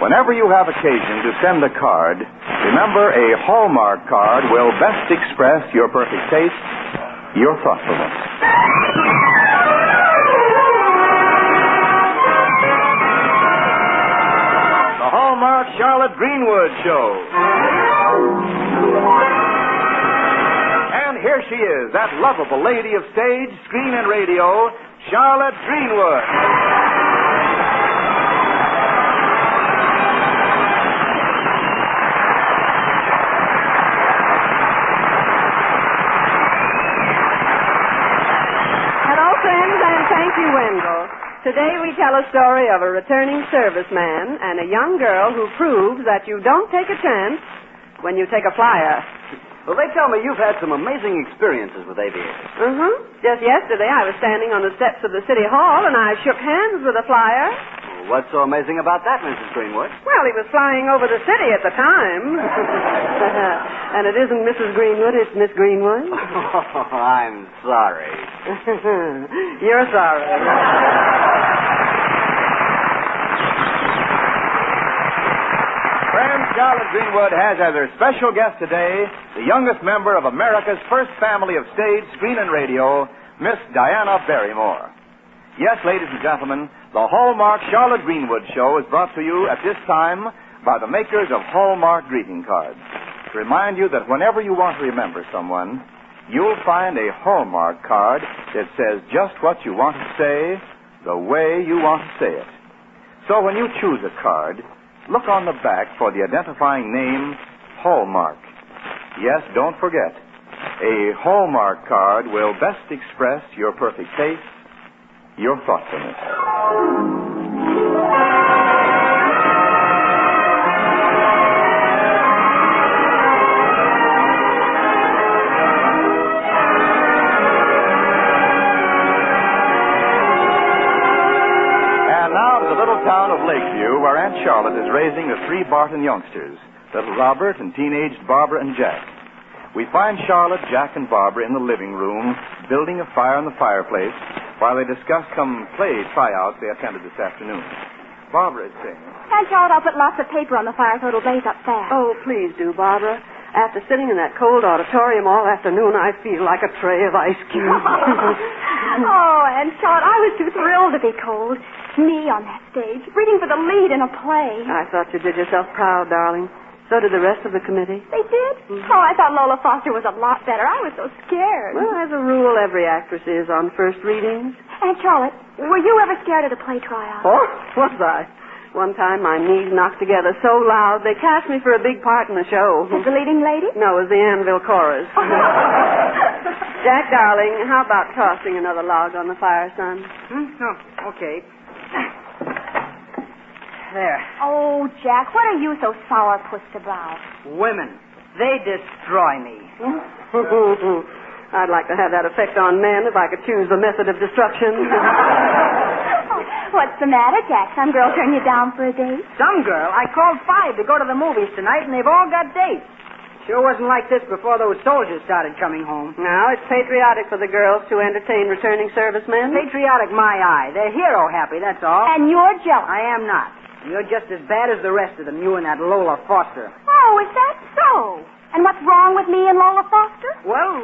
Whenever you have occasion to send a card, remember a Hallmark card will best express your perfect taste, your thoughtfulness. The Hallmark Charlotte Greenwood Show. And here she is, that lovable lady of stage, screen, and radio, Charlotte Greenwood. Thank you, Wendell. Today we tell a story of a returning serviceman and a young girl who proves that you don't take a chance when you take a flyer. Well, they tell me you've had some amazing experiences with aviators. Just yesterday I was standing on the steps of the City Hall and I shook hands with a flyer. Well, what's so amazing about that, Mrs. Greenwood? Well, he was flying over the city at the time. And it isn't Mrs. Greenwood, it's Miss Greenwood. Oh, I'm sorry. You're sorry. Friends, Charlotte Greenwood has as her special guest today the youngest member of America's first family of stage, screen, and radio, Miss Diana Barrymore. Yes, ladies and gentlemen, the Hallmark Charlotte Greenwood Show is brought to you at this time by the makers of Hallmark greeting cards. To remind you that whenever you want to remember someone, you'll find a Hallmark card that says just what you want to say, the way you want to say it. So when you choose a card, look on the back for the identifying name, Hallmark. Yes, don't forget, a Hallmark card will best express your perfect taste, your thoughtfulness. Town of Lakeview, where Aunt Charlotte is raising the three Barton youngsters, little Robert and teenaged Barbara and Jack. We find Charlotte, Jack, and Barbara in the living room, building a fire in the fireplace, while they discuss some play tryouts they attended this afternoon. Barbara is saying, Aunt Charlotte, I'll put lots of paper on the fire so it'll blaze up fast. Oh, please do, Barbara. After sitting in that cold auditorium all afternoon, I feel like a tray of ice cubes. Oh, Aunt Charlotte, I was too thrilled to be cold. Me on that stage, reading for the lead in a play. I thought you did yourself proud, darling. So did the rest of the committee. They did? Mm-hmm. Oh, I thought Lola Foster was a lot better. I was so scared. Well, as a rule, every actress is on first readings. Aunt Charlotte, were you ever scared at a play tryout? Oh, was I? One time my knees knocked together so loud they cast me for a big part in the show. As the leading lady? No, as the Anvil chorus. Jack, darling, how about tossing another log on the fire, son? Oh, okay. There. Oh, Jack, what are you so sourpussed about? Women. They destroy me. I'd like to have that effect on men if I could choose the method of destruction. What's the matter, Jack? Some girl turned you down for a date? Some girl? I called 5 to go to the movies tonight, and they've all got dates. Sure wasn't like this before those soldiers started coming home. Now, it's patriotic for the girls to entertain returning servicemen. Patriotic, my eye. They're hero happy, that's all. And you're jealous. I am not. You're just as bad as the rest of them, you and that Lola Foster. Oh, is that so? And what's wrong with me and Lola Foster? Well,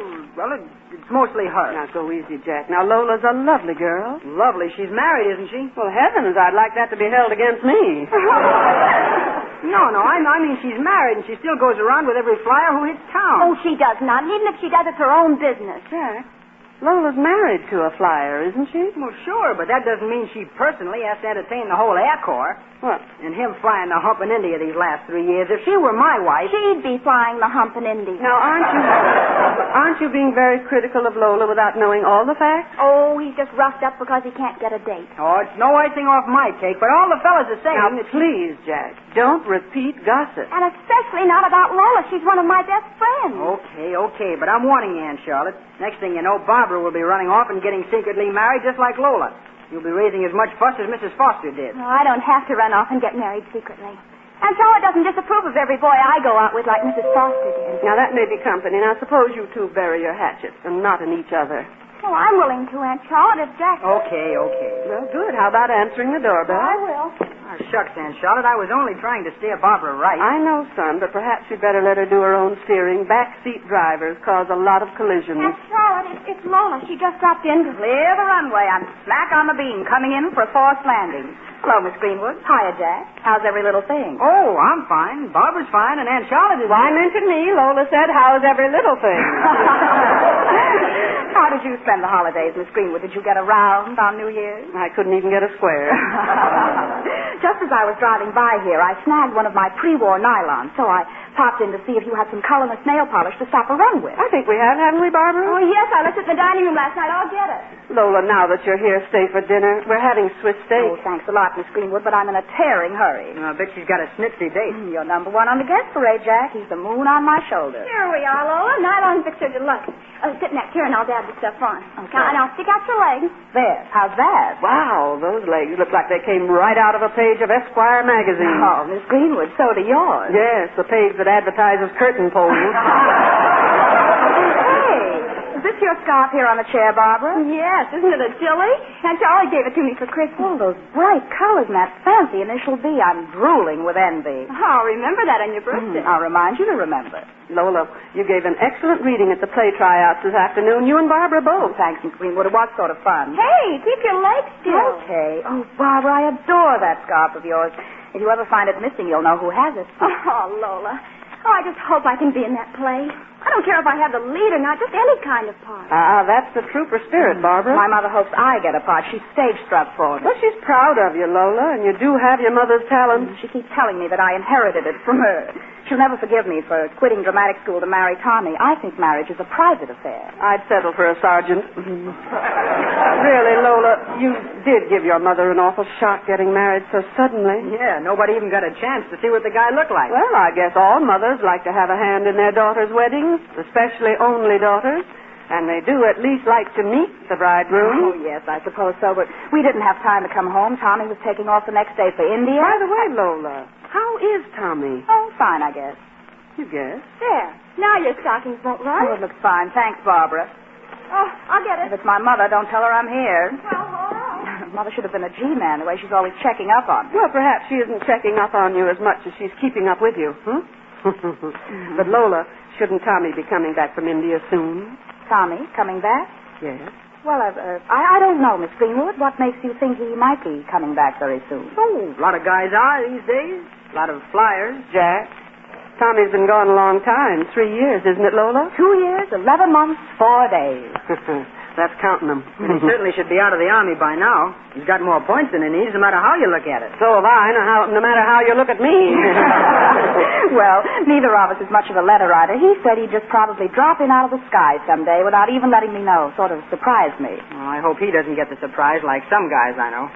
it's mostly her. Now, go easy, Jack. Now, Lola's a lovely girl. Lovely. She's married, isn't she? Well, heavens, I'd like that to be held against me. No, I mean she's married and she still goes around with every flyer who hits town. Oh, she does not. And even if she does, it's her own business. Jack, Lola's married to a flyer, isn't she? Well, sure, but that doesn't mean she personally has to entertain the whole Air Corps. What? And him flying the hump in India these last 3 years. If she were my wife... She'd be flying the hump in India. Now, aren't you being very critical of Lola without knowing all the facts? Oh, he's just roughed up because he can't get a date. Oh, it's no icing off my cake, but all the fellas are saying... Now, please, Jack, don't repeat gossip. And especially not about Lola. She's one of my best friends. Okay, but I'm warning you, Aunt Charlotte. Next thing you know, Barbara will be running off and getting secretly married just like Lola. You'll be raising as much fuss as Mrs. Foster did. No, I don't have to run off and get married secretly. And Charlotte doesn't disapprove of every boy I go out with like Mrs. Foster did. Now, that may be company. Now, suppose you two bury your hatchets and not in each other. Oh, I'm willing to, Aunt Charlotte, if Jack... Okay. Well, good. How about answering the doorbell? I will. Oh, shucks, Aunt Charlotte. I was only trying to steer Barbara right. I know, son, but perhaps you'd better let her do her own steering. Backseat drivers cause a lot of collisions. Aunt Charlotte, it's Lola. She just dropped in. Clear the runway. I'm smack on the beam, coming in for a forced landing. Hello, Miss Greenwood. Hiya, Jack. How's every little thing? Oh, I'm fine. Barbara's fine, and Aunt Charlotte is... Why mention me? Lola said, how's every little thing? How did you spend the holidays, Miss Greenwood? Did you get around on New Year's? I couldn't even get a square. Just as I was driving by here, I snagged one of my pre-war nylons, so I popped in to see if you had some colorless nail polish to stop a run with. I think we have, haven't we, Barbara? Oh, yes, I left it in the dining room last night. I'll get it. Lola, now that you're here, stay for dinner. We're having Swiss steak. Oh, thanks a lot, Miss Greenwood, but I'm in a tearing hurry. I bet she's got a snitsy date. You're number one on the guest parade, Jack. He's the moon on my shoulder. Here we are, Lola. Nylon fixer deluxe. Sit in that chair and I'll dab the stuff on. Okay. Now stick out your legs. There. How's that? Wow, those legs look like they came right out of a page of Esquire magazine. Oh, Miss Greenwood, so do yours. Yes, the page that advertises curtain poles. Hey, is this your scarf here on the chair, Barbara? Yes, isn't it a dilly? Aunt Charlotte gave it to me for Christmas. Oh, those bright colors and that fancy initial B. I'm drooling with envy. I'll remember that on your birthday. I'll remind you to remember. Lola, you gave an excellent reading at the play tryouts this afternoon. You and Barbara both. Thanks, Miss Greenwood. It was sort of fun. Hey, keep your legs still. Okay. Oh, Barbara, I adore that scarf of yours. If you ever find it missing, you'll know who has it. Oh, Lola. Oh, I just hope I can be in that play. I don't care if I have the lead or not, just any kind of part. That's the trooper spirit, Barbara. My mother hopes I get a part. She's stage struck for me. Well, she's proud of you, Lola, and you do have your mother's talent. She keeps telling me that I inherited it from her. She'll never forgive me for quitting dramatic school to marry Tommy. I think marriage is a private affair. I'd settle for a sergeant. Really, Lola, you did give your mother an awful shock getting married so suddenly. Yeah, nobody even got a chance to see what the guy looked like. Well, I guess all mothers like to have a hand in their daughters' weddings, especially only daughters. And they do at least like to meet the bridegroom. Oh, yes, I suppose so, but we didn't have time to come home. Tommy was taking off the next day for India. By the way, Lola, how is Tommy? Oh, fine, I guess. You guess? There. Now your stockings won't run. Oh, it looks fine. Thanks, Barbara. Oh, I'll get If it. it's my mother, don't tell her I'm here. Well, hold on. Mother should have been a G-man, the way she's always checking up on me. Well, perhaps she isn't checking up on you as much as she's keeping up with you. But, Lola, shouldn't Tommy be coming back from India soon? Tommy, coming back? Yes. Well, I don't know, Miss Greenwood. What makes you think he might be coming back very soon? Oh, a lot of guys are these days. A lot of flyers. Jack, Tommy's been gone a long time. 3 years, isn't it, Lola? 2 years, 11 months, 4 days. That's counting them. He certainly should be out of the Army by now. He's got more points than he needs, no matter how you look at it. So have I, no matter how you look at me. Well, neither of us is much of a letter writer. He said he'd just probably drop in out of the sky someday without even letting me know. Sort of surprised me. Well, I hope he doesn't get the surprise like some guys I know.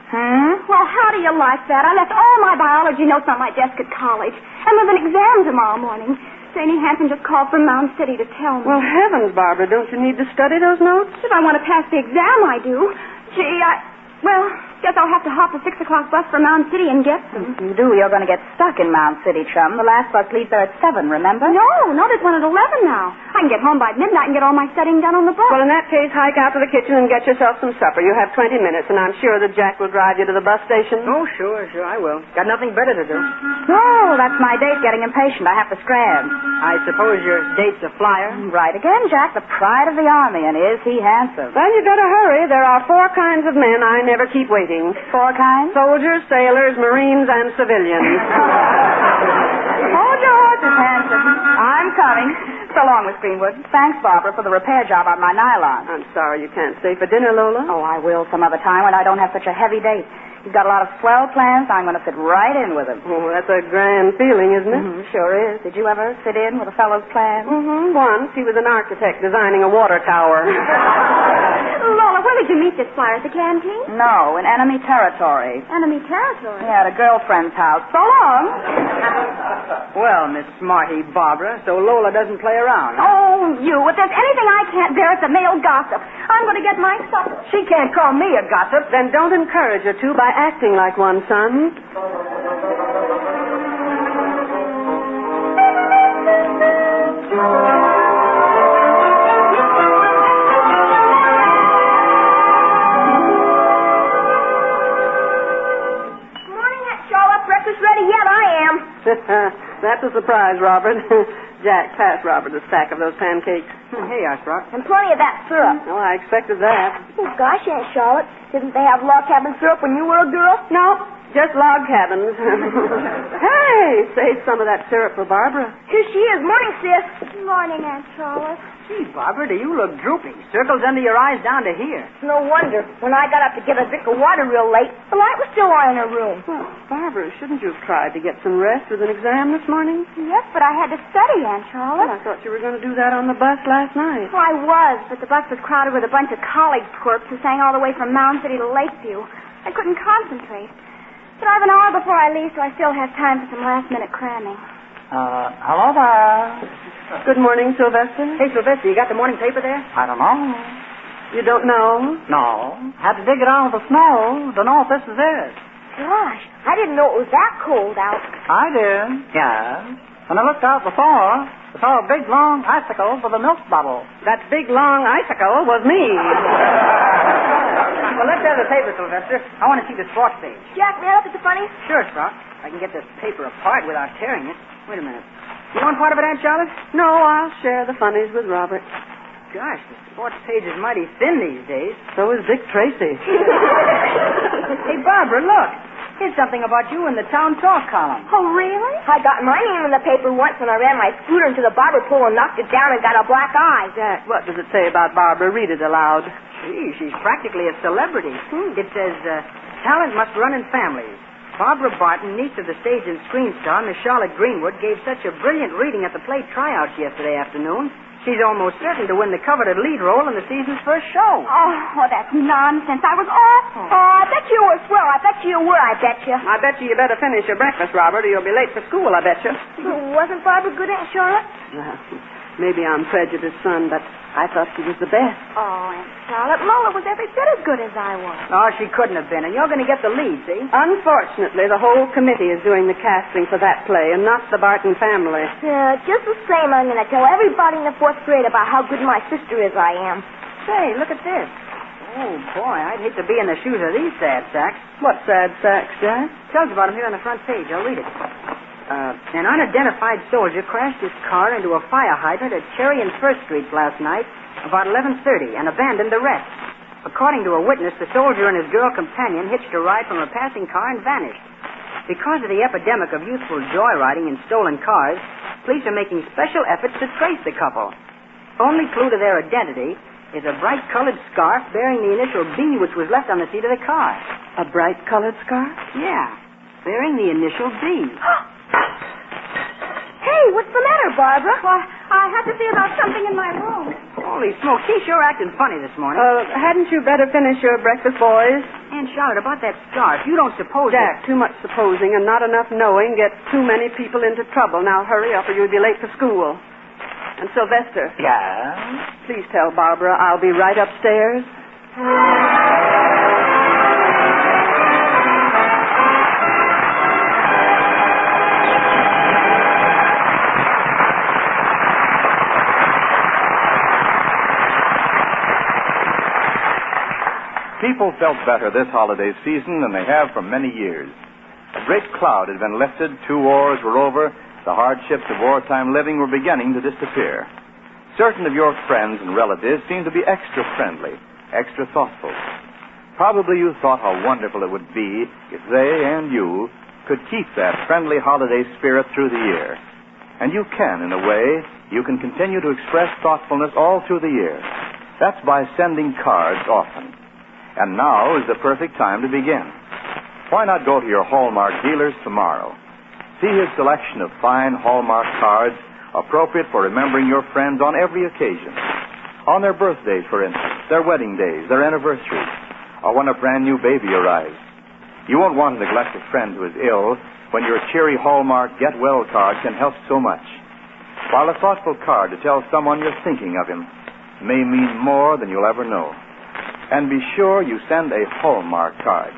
Well, how do you like that? I left all my biology notes on my desk at college. And there's an exam tomorrow morning. Janie Hanson just called from Mound City to tell me. Well, heavens, Barbara, don't you need to study those notes? If I want to pass the exam, I do. Gee, guess I'll have to hop the 6 o'clock bus for Mound City and get them. You do, you're going to get stuck in Mound City, chum. The last bus leaves there at 7, remember? No, there's one at 11 now. I can get home by midnight and get all my studying done on the bus. Well, in that case, hike out to the kitchen and get yourself some supper. You have 20 minutes, and I'm sure that Jack will drive you to the bus station. Oh, sure, I will. Got nothing better to do. Oh, that's my date getting impatient. I have to scram. I suppose your date's a flyer? Right again, Jack, the pride of the Army, and is he handsome? Well, you better hurry. There are 4 kinds of men I never keep waiting. 4 kinds? Soldiers, sailors, Marines, and civilians. Hold your horses, handsome. I'm coming. So long, Miss Greenwood. Thanks, Barbara, for the repair job on my nylon. I'm sorry you can't stay for dinner, Lola. Oh, I will some other time when I don't have such a heavy date. He's got a lot of swell plans. I'm going to fit right in with him. Oh, that's a grand feeling, isn't it? Sure is. Did you ever fit in with a fellow's plans? Once. He was an architect designing a water tower. Lola, where did you meet this flyer? At the canteen? No, in enemy territory. Enemy territory? Yeah, at a girlfriend's house. So long. Well, Miss Smarty Barbara, so Lola doesn't play around. Huh? Oh, you. If there's anything I can't bear, it's a male gossip. I'm going to get my supper. She can't call me a gossip. Then don't encourage her to by acting like one, son. that's a surprise, Robert. Jack, pass Robert a stack of those pancakes. Here you are, Sprout. And plenty of that syrup. Oh, I expected that. Oh, gosh, Aunt Charlotte. Didn't they have log cabin syrup when you were a girl? No, just log cabins. Hey, save some of that syrup for Barbara. Here she is. Morning, sis. Morning, Aunt Charlotte. Gee, Barbara, do you look droopy? Circles under your eyes down to here. No wonder. When I got up to get a drink of water real late, the light was still on in her room. Well, Barbara, shouldn't you have tried to get some rest with an exam this morning? Yes, but I had to study, Aunt Charlotte. Well, I thought you were going to do that on the bus last night. Oh, I was, but the bus was crowded with a bunch of college twerps who sang all the way from Mound City to Lakeview. I couldn't concentrate. But I have an hour before I leave, so I still have time for some last-minute cramming. Hello there. Good morning, Sylvester. Hey, Sylvester, you got the morning paper there? I don't know. You don't know? No. Had to dig it out of the snow. Don't know if this is it. Gosh, I didn't know it was that cold out. I did. Yes. When I looked out before, I saw a big, long icicle with a milk bottle. That big, long icicle was me. Well, let's have the paper, Sylvester. I want to see the sports page. Jack, may I look at the funnies? Sure, Sprout. I can get this paper apart without tearing it. Wait a minute. You want part of it, Aunt Charlotte? No, I'll share the funnies with Robert. Gosh, the sports page is mighty thin these days. So is Dick Tracy. Hey, Barbara, look. Here's something about you in the Town Talk column. Oh, really? I got my name in the paper once when I ran my scooter into the barber pole and knocked it down and got a black eye. Jack, what does it say about Barbara? Read it aloud. Gee, she's practically a celebrity. It says, talent must run in families. Barbara Barton, niece of the stage and screen star, Miss Charlotte Greenwood, gave such a brilliant reading at the play tryouts yesterday afternoon. She's almost certain to win the coveted lead role in the season's first show. Oh, that's nonsense. I was awful. Oh, I bet you were swell. I bet you were, I bet you. I bet you better finish your breakfast, Robert, or you'll be late for school, I bet you. Wasn't Barbara good, Aunt Charlotte? Maybe I'm prejudiced, son, but I thought she was the best. Oh, Aunt Charlotte, Lola was every bit as good as I was. Oh, she couldn't have been, and you're going to get the lead, see? Unfortunately, the whole committee is doing the casting for that play, and not the Barton family. Just the same, I'm going to tell everybody in the 4th grade about how good my sister is I am. Say, look at this. Oh, boy, I'd hate to be in the shoes of these sad sacks. What sad sacks, Jack? Tells about them here on the front page. I'll read it. An unidentified soldier crashed his car into a fire hydrant at Cherry and First Streets last night about 11:30 and abandoned the rest. According to a witness, the soldier and his girl companion hitched a ride from a passing car and vanished. Because of the epidemic of youthful joyriding in stolen cars, police are making special efforts to trace the couple. Only clue to their identity is a bright-colored scarf bearing the initial B which was left on the seat of the car. A bright-colored scarf? Yeah, bearing the initial B. Hey, what's the matter, Barbara? Why, I had to see about something in my room. Holy smoke, she's sure acting funny this morning. Hadn't you better finish your breakfast, boys? Aunt Charlotte, about that scarf, you don't suppose Jack, too much supposing and not enough knowing gets too many people into trouble. Now hurry up or you'll be late for school. And Sylvester. Yeah? Please tell Barbara I'll be right upstairs. People felt better this holiday season than they have for many years. A great cloud had been lifted, 2 wars were over, the hardships of wartime living were beginning to disappear. Certain of your friends and relatives seemed to be extra friendly, extra thoughtful. Probably you thought how wonderful it would be if they and you could keep that friendly holiday spirit through the year. And you can, in a way. You can continue to express thoughtfulness all through the year. That's by sending cards often. And now is the perfect time to begin. Why not go to your Hallmark dealers tomorrow? See his selection of fine Hallmark cards appropriate for remembering your friends on every occasion. On their birthdays, for instance, their wedding days, their anniversaries, or when a brand new baby arrives. You won't want to neglect a friend who is ill when your cheery Hallmark Get Well card can help so much. While a thoughtful card to tell someone you're thinking of him may mean more than you'll ever know. And be sure you send a Hallmark card.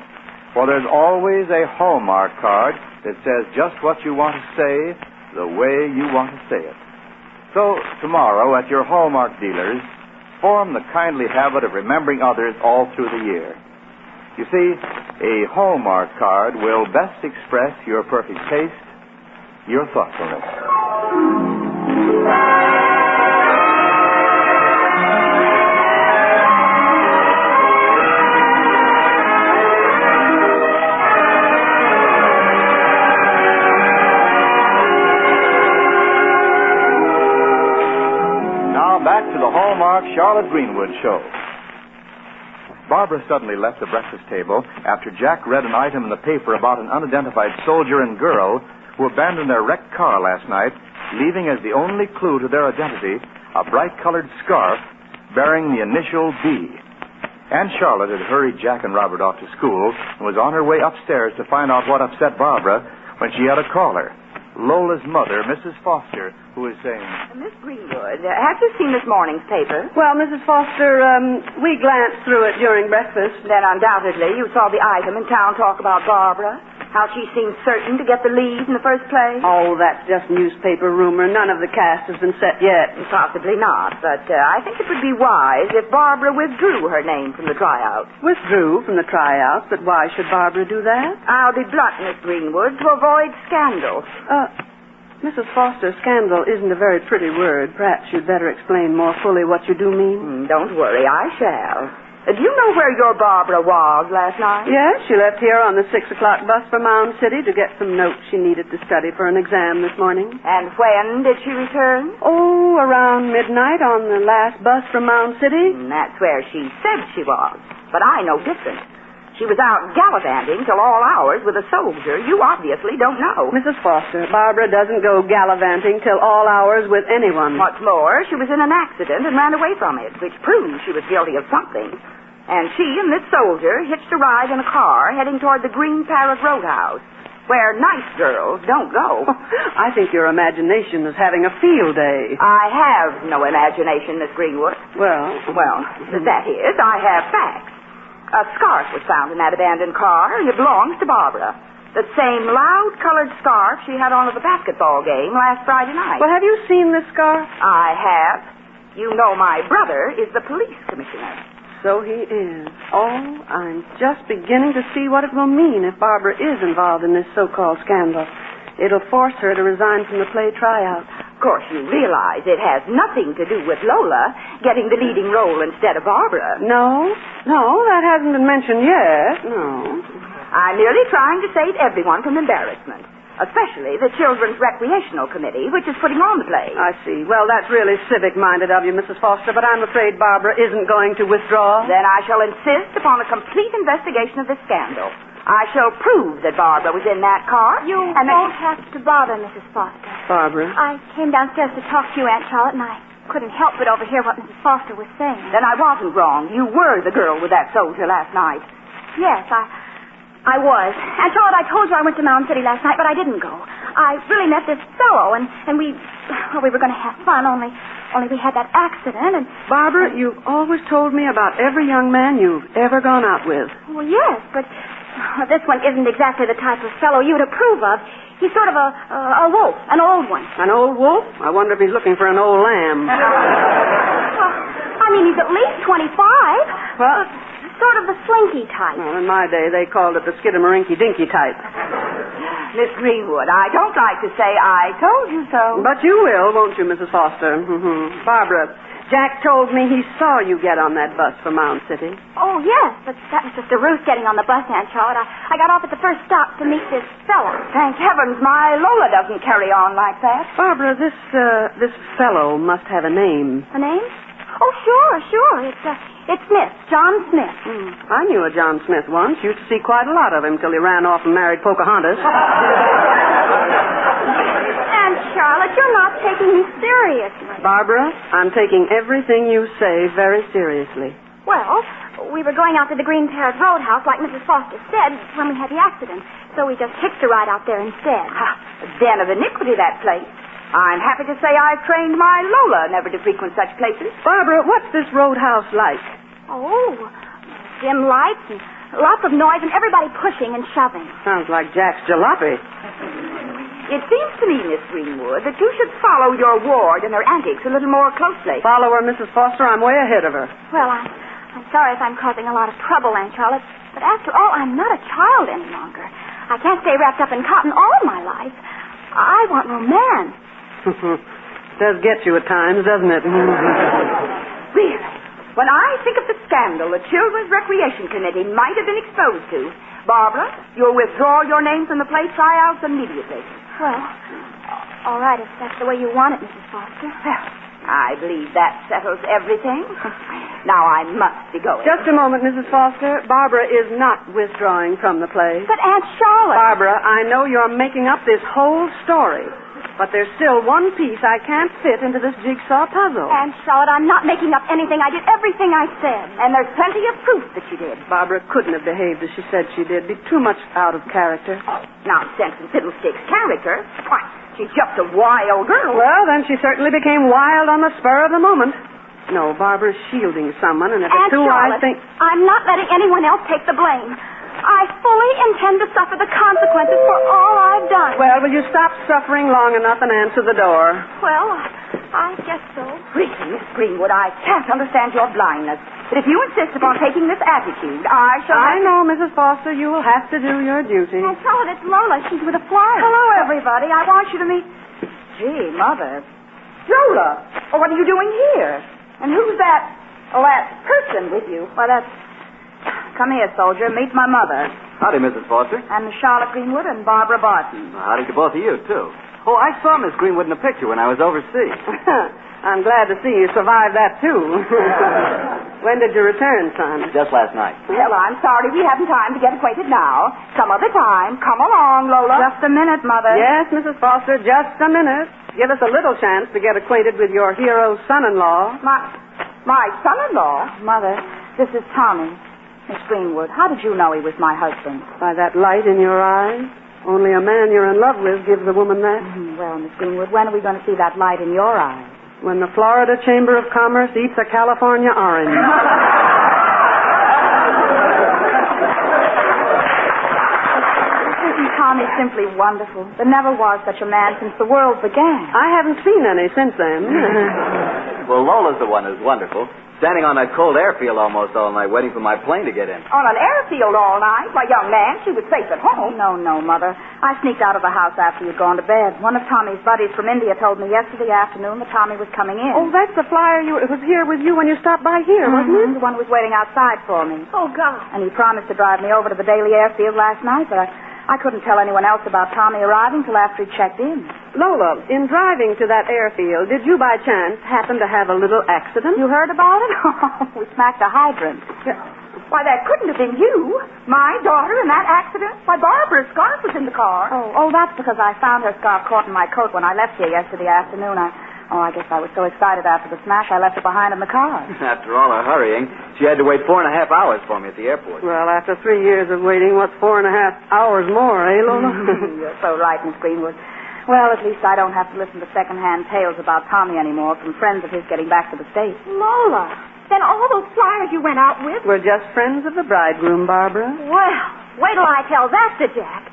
For there's always a Hallmark card that says just what you want to say, the way you want to say it. So, tomorrow at your Hallmark dealers, form the kindly habit of remembering others all through the year. You see, a Hallmark card will best express your perfect taste, your thoughtfulness. Back to the Hallmark Charlotte Greenwood show. Barbara suddenly left the breakfast table after Jack read an item in the paper about an unidentified soldier and girl who abandoned their wrecked car last night, leaving as the only clue to their identity a bright-colored scarf bearing the initial B. Aunt Charlotte had hurried Jack and Robert off to school and was on her way upstairs to find out what upset Barbara when she had a caller. Lola's mother, Mrs. Foster, who was saying... Miss Greenwood, have you seen this morning's paper? Well, Mrs. Foster, we glanced through it during breakfast. Then undoubtedly you saw the item in town talk about Barbara. How she seemed certain to get the lead in the first place. Oh, that's just newspaper rumor. None of the cast has been set yet. Possibly not, but I think it would be wise if Barbara withdrew her name from the tryout. Withdrew from the tryouts, but why should Barbara do that? I'll be blunt, Miss Greenwood, to avoid scandal. Mrs. Foster, scandal isn't a very pretty word. Perhaps you'd better explain more fully what you do mean. Don't worry, I shall. Do you know where your Barbara was last night? Yes, she left here on the 6 o'clock bus for Mound City to get some notes she needed to study for an exam this morning. And when did she return? Oh, around midnight on the last bus from Mound City. That's where she said she was. But I know different. She was out gallivanting till all hours with a soldier you obviously don't know. Mrs. Foster, Barbara doesn't go gallivanting till all hours with anyone. What's more, she was in an accident and ran away from it, which proves she was guilty of something. And she and this soldier hitched a ride in a car heading toward the Green Parrot Roadhouse, where nice girls don't go. I think your imagination is having a field day. I have no imagination, Miss Greenwood. Well, that is, I have facts. A scarf was found in that abandoned car, and it belongs to Barbara. The same loud-colored scarf she had on at the basketball game last Friday night. Well, have you seen this scarf? I have. You know my brother is the police commissioner. So he is. Oh, I'm just beginning to see what it will mean if Barbara is involved in this so-called scandal. It'll force her to resign from the play tryout. Of course, you realize it has nothing to do with Lola getting the leading role instead of Barbara. No, that hasn't been mentioned yet. No. I'm merely trying to save everyone from embarrassment, especially the Children's Recreational Committee, which is putting on the play. I see. Well, that's really civic-minded of you, Mrs. Foster, but I'm afraid Barbara isn't going to withdraw. Then I shall insist upon a complete investigation of this scandal. I shall prove that Barbara was in that car. You won't have to bother, Mrs. Foster. Barbara? I came downstairs to talk to you, Aunt Charlotte, and I couldn't help but overhear what Mrs. Foster was saying. Then I wasn't wrong. You were the girl with that soldier last night. Yes, I was. Aunt Charlotte, I told you I went to Mound City last night, but I didn't go. I really met this fellow, and we were going to have fun, only we had that accident, and... Barbara, you've always told me about every young man you've ever gone out with. Well, yes, but this one isn't exactly the type of fellow you'd approve of. He's sort of a wolf, an old one. An old wolf? I wonder if he's looking for an old lamb. I mean, he's at least 25. What? Sort of the slinky type. Well, in my day, they called it the skidamarinky-dinky type. Miss Greenwood, I don't like to say I told you so. But you will, won't you, Mrs. Foster? Mm-hmm. Barbara, Jack told me he saw you get on that bus for Mound City. Oh, yes, but that was just a ruse getting on the bus, Aunt Charlotte. I got off at the first stop to meet this fellow. Thank heavens my Lola doesn't carry on like that. Barbara, this fellow must have a name. A name? Oh, sure. It's Smith, John Smith. I knew a John Smith once. Used to see quite a lot of him till he ran off and married Pocahontas. Aunt Charlotte, you're not taking me seriously. Barbara, I'm taking everything you say very seriously. Well, we were going out to the Green Parrot Roadhouse, like Mrs. Foster said, when we had the accident. So we just hitched a ride out there instead. A den of iniquity, that place. I'm happy to say I've trained my Lola never to frequent such places. Barbara, what's this roadhouse like? Oh, dim lights and lots of noise and everybody pushing and shoving. Sounds like Jack's jalopy. It seems to me, Miss Greenwood, that you should follow your ward and her antics a little more closely. Follow her, Mrs. Foster. I'm way ahead of her. Well, I'm sorry if I'm causing a lot of trouble, Aunt Charlotte, but after all, I'm not a child any longer. I can't stay wrapped up in cotton all my life. I want romance. Does get you at times, doesn't it? Really? When I think of the scandal the Children's Recreation Committee might have been exposed to, Barbara, you'll withdraw your name from the play tryouts immediately. Well, all right, if that's the way you want it, Mrs. Foster. Well, I believe that settles everything. Now I must be going. Just a moment, Mrs. Foster. Barbara is not withdrawing from the play. But Aunt Charlotte... Barbara, I know you're making up this whole story, but there's still one piece I can't fit into this jigsaw puzzle. Aunt Charlotte, I'm not making up anything. I did everything I said. And there's plenty of proof that you did. Barbara couldn't have behaved as she said she did. Be too much out of character. Nonsense and fiddlesticks character. Why, she's just a wild girl. Well, then she certainly became wild on the spur of the moment. No, Barbara's shielding someone, and if Aunt it's who Charlotte, I think... I'm not letting anyone else take the blame. I fully intend to suffer the consequences for all I've done. Well, will you stop suffering long enough and answer the door? Well, I guess so. Really, Miss Greenwood, I can't understand your blindness. But if you insist upon taking this attitude, I shall... I know, Mrs. Foster, you will have to do your duty. Aunt Charlotte, it's Lola. She's with a flyer. Hello, everybody. I want you to meet... Gee, Mother. Lola, well, what are you doing here? And who's that person with you? Well, that's... Come here, soldier. Meet my mother. Howdy, Mrs. Foster. And Miss Charlotte Greenwood and Barbara Barton. Well, howdy to both of you, too. Oh, I saw Miss Greenwood in a picture when I was overseas. I'm glad to see you survived that, too. When did you return, son? Just last night. Well, I'm sorry we haven't time to get acquainted now. Some other time. Come along, Lola. Just a minute, Mother. Yes, Mrs. Foster, just a minute. Give us a little chance to get acquainted with your hero's son-in-law. My son-in-law? Mother, this is Tommy. Miss Greenwood, how did you know he was my husband? By that light in your eyes. Only a man you're in love with gives a woman that. Well, Miss Greenwood, when are we going to see that light in your eyes? When the Florida Chamber of Commerce eats a California orange. Isn't Tommy simply wonderful? There never was such a man since the world began. I haven't seen any since then. Well, Lola's the one who's wonderful. Standing on that cold airfield almost all night waiting for my plane to get in. On an airfield all night? Why, young man, she was safe at home. No, Mother. I sneaked out of the house after you'd gone to bed. One of Tommy's buddies from India told me yesterday afternoon that Tommy was coming in. Oh, that's the flyer it was here with you when you stopped by here, wasn't it? The one who was waiting outside for me. Oh, God. And he promised to drive me over to the Daily Airfield last night, but I couldn't tell anyone else about Tommy arriving till after he checked in. Lola, in driving to that airfield, did you by chance happen to have a little accident? You heard about it? Oh, we smacked a hydrant. Why, that couldn't have been you. My daughter in that accident? Why, Barbara's scarf was in the car. Oh, that's because I found her scarf caught in my coat when I left here yesterday afternoon. I guess I was so excited after the smash I left it behind in the car. After all her hurrying, she had to wait 4.5 hours for me at the airport. Well, after 3 years of waiting, what's 4.5 hours more, eh, Lola? You're so right, Miss Greenwood. Well, at least I don't have to listen to second-hand tales about Tommy anymore from friends of his getting back to the States. Lola, then all those flyers you went out with... We're just friends of the bridegroom, Barbara. Well, wait till I tell that to Jack.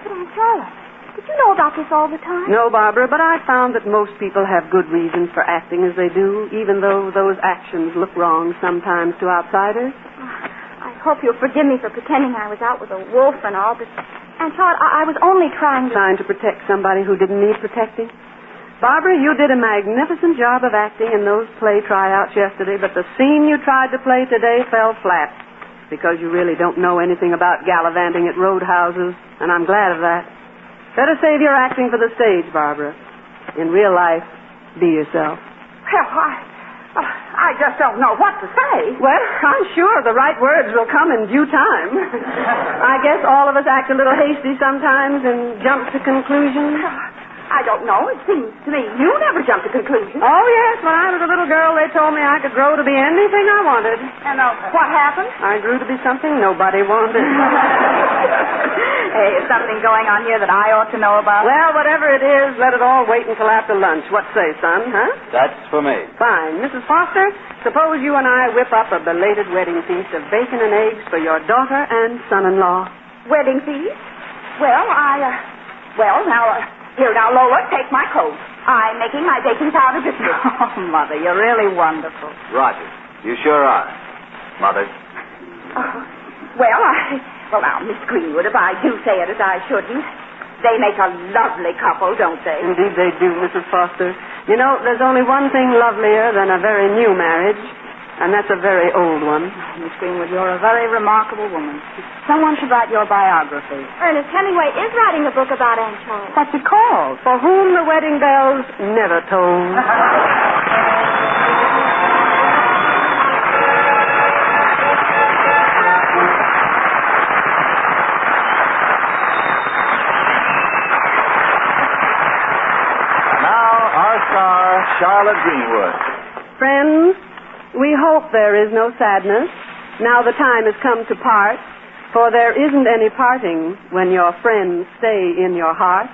But Aunt Charlotte, did you know about this all the time? No, Barbara, but I found that most people have good reasons for acting as they do, even though those actions look wrong sometimes to outsiders. I hope you'll forgive me for pretending I was out with a wolf and all, but Aunt Charlotte, I was only trying to protect somebody who didn't need protecting. Barbara, you did a magnificent job of acting in those play tryouts yesterday, but the scene you tried to play today fell flat because you really don't know anything about gallivanting at roadhouses, and I'm glad of that. Better save your acting for the stage, Barbara. In real life, be yourself. Well, I just don't know what to say. Well, I'm sure the right words will come in due time. I guess all of us act a little hasty sometimes and jump to conclusions. I don't know. It seems to me you never jump to conclusions. Oh, yes. When I was a little girl, they told me I could grow to be anything I wanted. And what happened? I grew to be something nobody wanted. Hey, is something going on here that I ought to know about? Well, whatever it is, let it all wait until after lunch. What say, son, huh? That's for me. Fine. Mrs. Foster, suppose you and I whip up a belated wedding feast of bacon and eggs for your daughter and son-in-law. Wedding feast? Well, now, Lola, take my coat. I'm making my baking powder biscuits. Oh, Mother, you're really wonderful. Roger. You sure are. Mother. Well, now, Miss Greenwood, if I do say it as I shouldn't, They make a lovely couple, don't they? Indeed they do, Mrs. Foster. You know, there's only one thing lovelier than a very new marriage, and that's a very old one. Miss Greenwood, you're a very remarkable woman. Someone should write your biography. Ernest Hemingway is writing a book about Aunt Charlotte. What's it called? For whom the wedding bells never tolled. Charlotte Greenwood. Friends, we hope there is no sadness. Now the time has come to part, for there isn't any parting when your friends stay in your heart.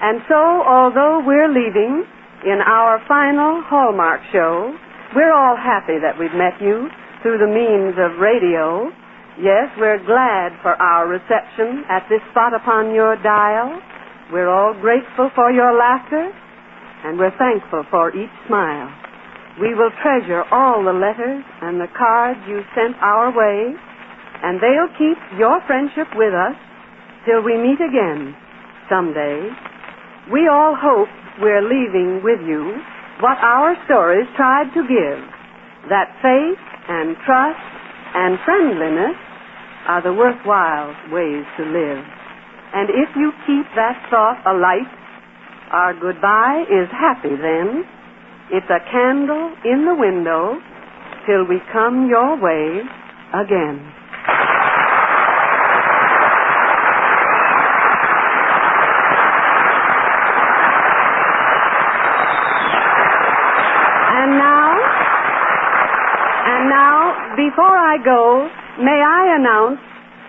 And so, although we're leaving in our final Hallmark show, we're all happy that we've met you through the means of radio. Yes, we're glad for our reception at this spot upon your dial. We're all grateful for your laughter, and we're thankful for each smile. We will treasure all the letters and the cards you sent our way, and they'll keep your friendship with us till we meet again someday. We all hope we're leaving with you what our stories tried to give, that faith and trust and friendliness are the worthwhile ways to live. And if you keep that thought alight, our goodbye is happy then. It's a candle in the window till we come your way again. And now, before I go, may I announce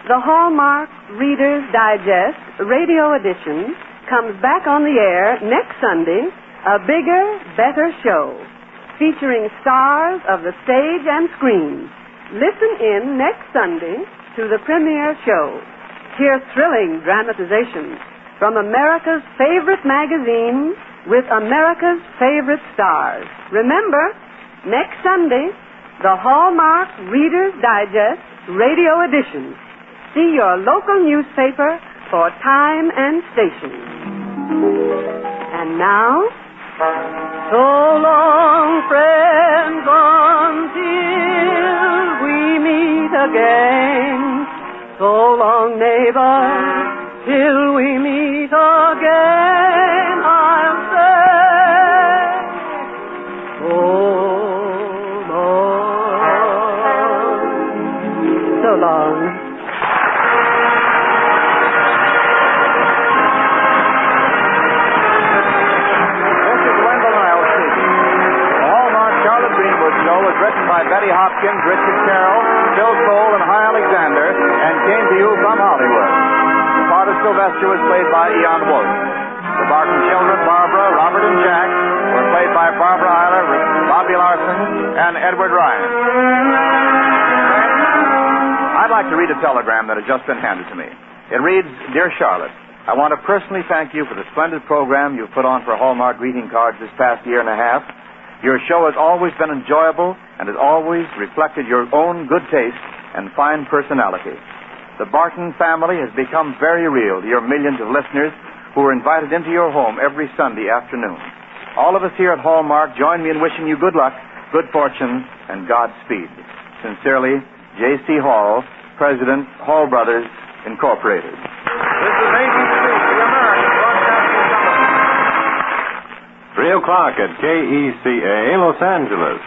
the Hallmark Reader's Digest radio edition comes back on the air next Sunday, a bigger, better show, featuring stars of the stage and screen. Listen in next Sunday to the premiere show. Hear thrilling dramatizations from America's favorite magazine with America's favorite stars. Remember, next Sunday, the Hallmark Reader's Digest radio edition. See your local newspaper for time and station. And now, so long, friends, until we meet again. So long, neighbors, till we meet again, I'll say, so long. So long. Was written by Betty Hopkins, Richard Carroll, Bill Cole, and Hy Alexander, and came to you from Hollywood. The part of Sylvester was played by Eon Wood. The Barton children, Barbara, Robert, and Jack, were played by Barbara Eiler, Bobby Larson, and Edward Ryan. I'd like to read a telegram that has just been handed to me. It reads, Dear Charlotte, I want to personally thank you for the splendid program you've put on for Hallmark greeting cards this past year and a half. Your show has always been enjoyable and has always reflected your own good taste and fine personality. The Barton family has become very real to your millions of listeners who are invited into your home every Sunday afternoon. All of us here at Hallmark join me in wishing you good luck, good fortune, and Godspeed. Sincerely, J.C. Hall, President, Hall Brothers, Incorporated. This is ABC, the American Broadcasting Company. 3 o'clock at KECA, Los Angeles.